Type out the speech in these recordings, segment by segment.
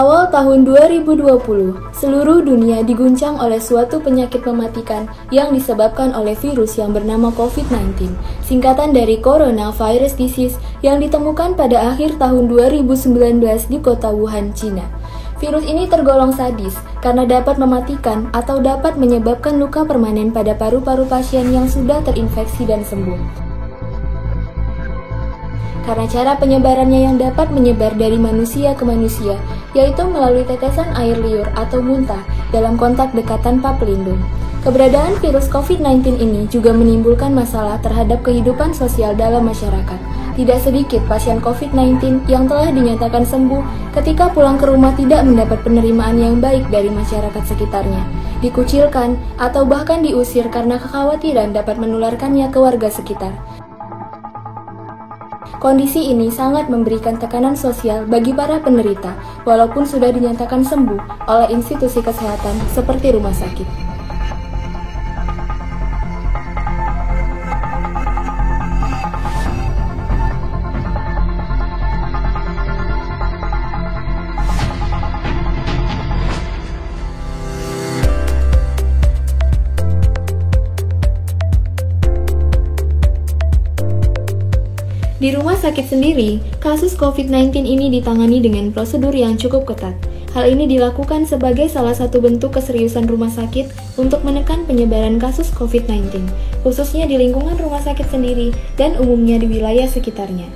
Awal tahun 2020, seluruh dunia diguncang oleh suatu penyakit mematikan yang disebabkan oleh virus yang bernama COVID-19, singkatan dari Coronavirus Disease yang ditemukan pada akhir tahun 2019 di kota Wuhan, Cina. Virus ini tergolong sadis karena dapat mematikan atau dapat menyebabkan luka permanen pada paru-paru pasien yang sudah terinfeksi dan sembuh. Karena cara penyebarannya yang dapat menyebar dari manusia ke manusia, yaitu melalui tetesan air liur atau muntah dalam kontak dekat tanpa pelindung. Keberadaan virus COVID-19 ini juga menimbulkan masalah terhadap kehidupan sosial dalam masyarakat. Tidak sedikit pasien COVID-19 yang telah dinyatakan sembuh ketika pulang ke rumah tidak mendapat penerimaan yang baik dari masyarakat sekitarnya, dikucilkan atau bahkan diusir karena kekhawatiran dapat menularkannya ke warga sekitar. Kondisi ini sangat memberikan tekanan sosial bagi para penderita, walaupun sudah dinyatakan sembuh oleh institusi kesehatan seperti rumah sakit. Di rumah sakit sendiri, kasus COVID-19 ini ditangani dengan prosedur yang cukup ketat. Hal ini dilakukan sebagai salah satu bentuk keseriusan rumah sakit untuk menekan penyebaran kasus COVID-19, khususnya di lingkungan rumah sakit sendiri dan umumnya di wilayah sekitarnya.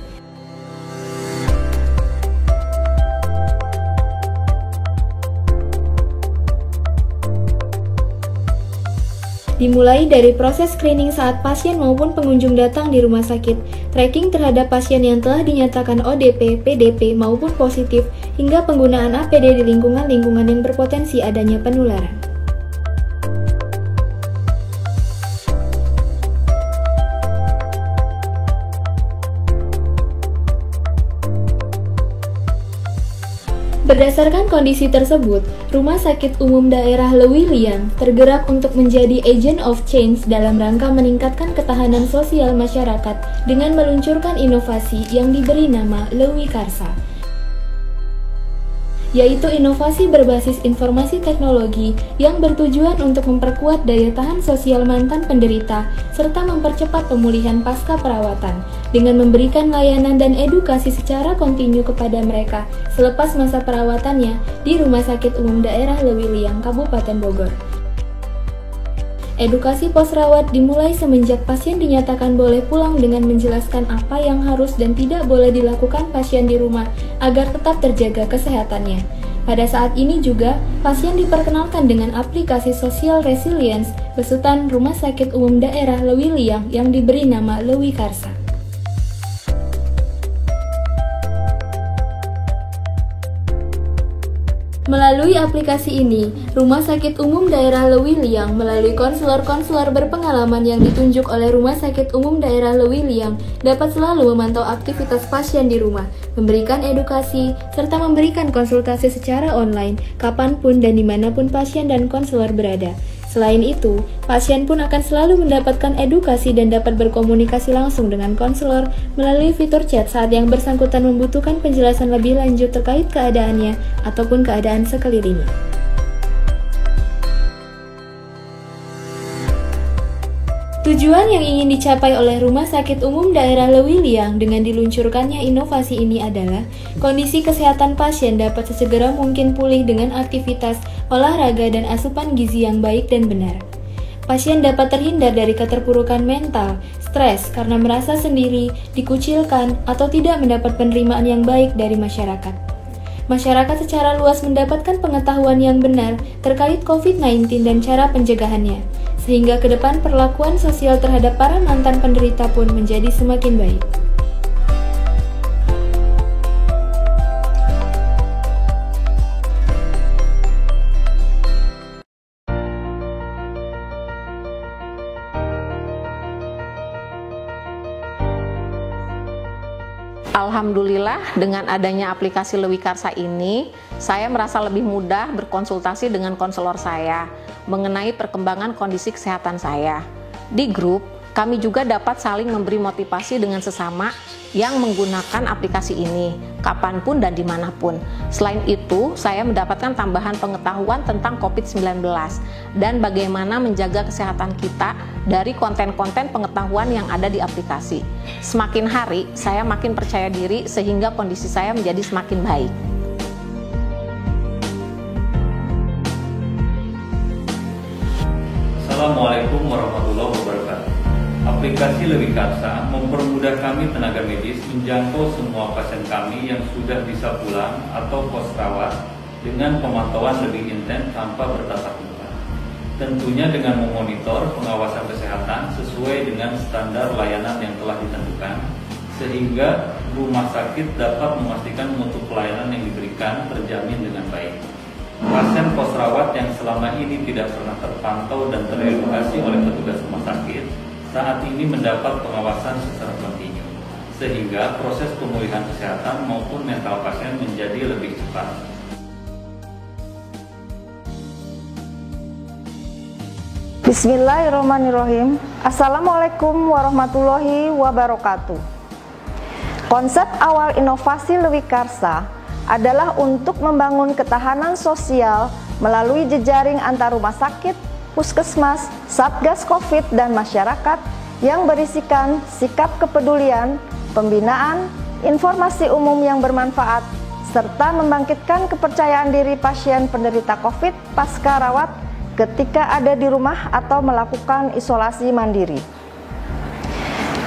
Dimulai dari proses screening saat pasien maupun pengunjung datang di rumah sakit, tracking terhadap pasien yang telah dinyatakan ODP, PDP maupun positif, hingga penggunaan APD di lingkungan-lingkungan yang berpotensi adanya penularan. Berdasarkan kondisi tersebut, Rumah Sakit Umum Daerah Lewi Liang tergerak untuk menjadi agent of change dalam rangka meningkatkan ketahanan sosial masyarakat dengan meluncurkan inovasi yang diberi nama Lewi Karsa, yaitu inovasi berbasis informasi teknologi yang bertujuan untuk memperkuat daya tahan sosial mantan penderita serta mempercepat pemulihan pasca perawatan dengan memberikan layanan dan edukasi secara kontinu kepada mereka selepas masa perawatannya di Rumah Sakit Umum Daerah Lewi Liang, Kabupaten Bogor. Edukasi posrawat dimulai semenjak pasien dinyatakan boleh pulang dengan menjelaskan apa yang harus dan tidak boleh dilakukan pasien di rumah agar tetap terjaga kesehatannya. Pada saat ini juga, pasien diperkenalkan dengan aplikasi Social Resilience besutan Rumah Sakit Umum Daerah Lewi Liang yang diberi nama Lewi Karsa. Melalui aplikasi ini, Rumah Sakit Umum Daerah Lewi Liang melalui konselor-konselor berpengalaman yang ditunjuk oleh Rumah Sakit Umum Daerah Lewi Liang dapat selalu memantau aktivitas pasien di rumah, memberikan edukasi, serta memberikan konsultasi secara online kapanpun dan dimanapun pasien dan konselor berada. Selain itu, pasien pun akan selalu mendapatkan edukasi dan dapat berkomunikasi langsung dengan konselor melalui fitur chat saat yang bersangkutan membutuhkan penjelasan lebih lanjut terkait keadaannya ataupun keadaan sekelilingnya. Tujuan yang ingin dicapai oleh Rumah Sakit Umum Daerah Lewi Liang dengan diluncurkannya inovasi ini adalah kondisi kesehatan pasien dapat sesegera mungkin pulih dengan aktivitas, olahraga, dan asupan gizi yang baik dan benar. Pasien dapat terhindar dari keterpurukan mental, stres karena merasa sendiri, dikucilkan, atau tidak mendapat penerimaan yang baik dari masyarakat. Masyarakat secara luas mendapatkan pengetahuan yang benar terkait COVID-19 dan cara pencegahannya, sehingga ke depan perlakuan sosial terhadap para mantan penderita pun menjadi semakin baik. Alhamdulillah, dengan adanya aplikasi Lewi Karsa ini, saya merasa lebih mudah berkonsultasi dengan konselor saya mengenai perkembangan kondisi kesehatan saya. Di grup, kami juga dapat saling memberi motivasi dengan sesama yang menggunakan aplikasi ini, kapanpun dan dimanapun. Selain itu, saya mendapatkan tambahan pengetahuan tentang COVID-19 dan bagaimana menjaga kesehatan kita dari konten-konten pengetahuan yang ada di aplikasi. Semakin hari, saya makin percaya diri sehingga kondisi saya menjadi semakin baik. Assalamualaikum warahmatullahi wabarakatuh. Aplikasi Lewikarsa mempermudah kami tenaga medis menjangkau semua pasien kami yang sudah bisa pulang atau pos rawat dengan pemantauan lebih intens tanpa bertatap muka. Tentunya dengan memonitor pengawasan kesehatan sesuai dengan standar layanan yang telah ditentukan, sehingga rumah sakit dapat memastikan mutu pelayanan yang diberikan terjamin dengan baik. Pasien pos rawat yang selama ini tidak pernah terpantau dan teredukasi oleh petugas rumah sakit saat ini mendapat pengawasan secara kontinu, sehingga proses pemulihan kesehatan maupun mental pasien menjadi lebih cepat. Bismillahirrahmanirrahim. Assalamualaikum warahmatullahi wabarakatuh. Konsep awal inovasi Lewikarsa adalah untuk membangun ketahanan sosial melalui jejaring antar rumah sakit, puskesmas, satgas COVID, dan masyarakat yang berisikan sikap kepedulian, pembinaan, informasi umum yang bermanfaat, serta membangkitkan kepercayaan diri pasien penderita COVID pasca rawat ketika ada di rumah atau melakukan isolasi mandiri.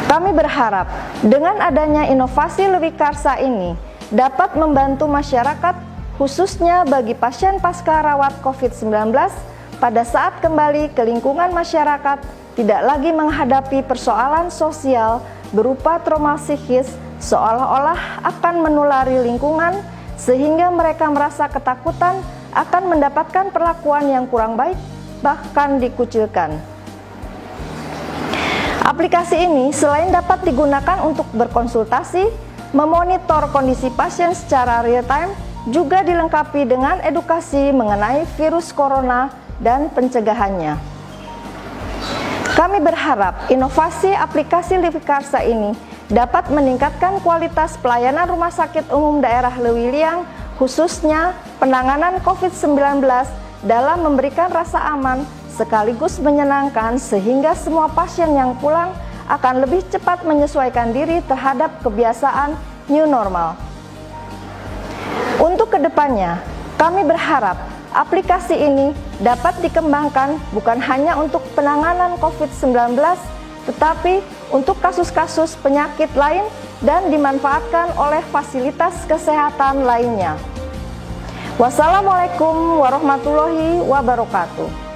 Kami berharap dengan adanya inovasi Lewikarsa ini dapat membantu masyarakat, khususnya bagi pasien pasca rawat COVID-19, pada saat kembali ke lingkungan masyarakat tidak lagi menghadapi persoalan sosial berupa trauma psikis seolah-olah akan menulari lingkungan, sehingga mereka merasa ketakutan akan mendapatkan perlakuan yang kurang baik, bahkan dikucilkan. Aplikasi ini selain dapat digunakan untuk berkonsultasi, memonitor kondisi pasien secara real time, juga dilengkapi dengan edukasi mengenai virus corona dan pencegahannya. Kami berharap inovasi aplikasi Lewikarsa ini dapat meningkatkan kualitas pelayanan Rumah Sakit Umum Daerah Lewiliang, khususnya penanganan COVID-19, dalam memberikan rasa aman sekaligus menyenangkan, sehingga semua pasien yang pulang akan lebih cepat menyesuaikan diri terhadap kebiasaan new normal. Untuk kedepannya, kami berharap aplikasi ini dapat dikembangkan bukan hanya untuk penanganan COVID-19, tetapi untuk kasus-kasus penyakit lain dan dimanfaatkan oleh fasilitas kesehatan lainnya. Wassalamualaikum warahmatullahi wabarakatuh.